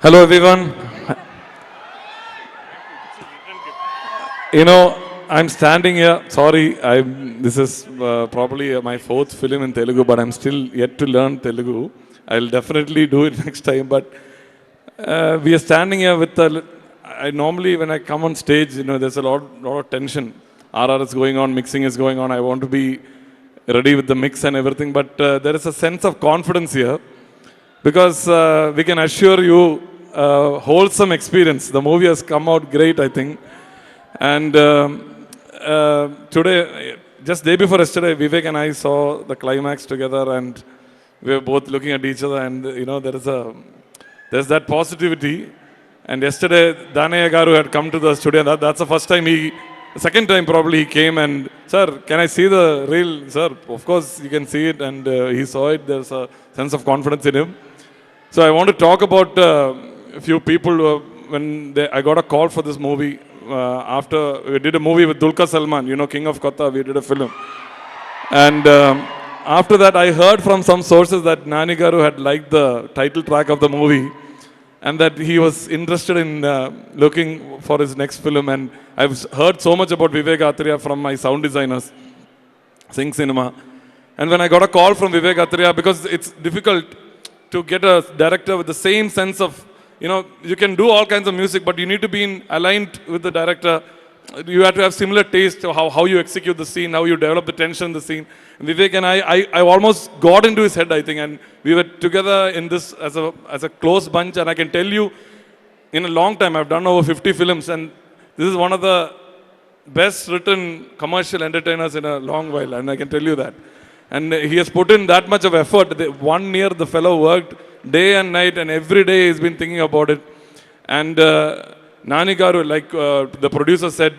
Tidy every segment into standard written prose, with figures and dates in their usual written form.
Hello everyone. I'm standing here. Sorry, this is probably my fourth film in Telugu, but I'm still yet to learn Telugu. I'll definitely do it next time. But we are standing here with I normally when I come on stage, there's a lot of tension. RR is going on, mixing is going on. I want to be ready with the mix and everything. But there is a sense of confidence here because we can assure you wholesome experience. The movie has come out great, I think. And today, just day before yesterday, Vivek and I saw the climax together, and we were both looking at each other, and there's that positivity. And yesterday, Danaya Garu had come to the studio. That's the first time second time probably he came and, sir, can I see the reel? Sir, of course you can see it, and he saw it. There's a sense of confidence in him. So I want to talk about a few people I got a call for this movie. After we did a movie with Dulquer Salman, King of Kotha, we did a film. And after that, I heard from some sources that Nani Garu had liked the title track of the movie and that he was interested in looking for his next film. And I've heard so much about Vivek Atreya from my sound designers, Sing Cinema. And when I got a call from Vivek Atreya, because it's difficult to get a director with the same sense of, you can do all kinds of music, but you need to be aligned with the director. You have to have similar taste to how you execute the scene, how you develop the tension in the scene. And Vivek and I almost got into his head, I think, and we were together in this as a close bunch. And I can tell you, in a long time, I've done over 50 films, and this is one of the best written commercial entertainers in a long while, and I can tell you that. And he has put in that much of effort. 1 year the fellow worked day and night, and every day he's been thinking about it. And Nani Garu, like the producer said,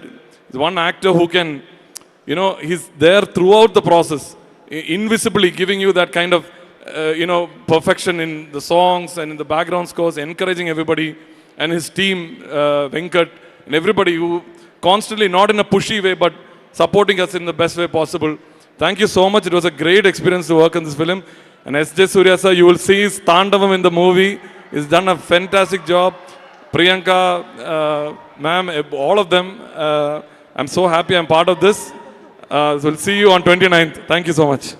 is one actor who can, he's there throughout the process, invisibly giving you that kind of, perfection in the songs and in the background scores, encouraging everybody, and his team, Venkat, and everybody who constantly, not in a pushy way, but supporting us in the best way possible. Thank you so much. It was a great experience to work on this film. And S.J. Surya sir, you will see his Tandavam in the movie. He's done a fantastic job. Priyanka, ma'am, all of them. I'm so happy I'm part of this. So we'll see you on 29th. Thank you so much.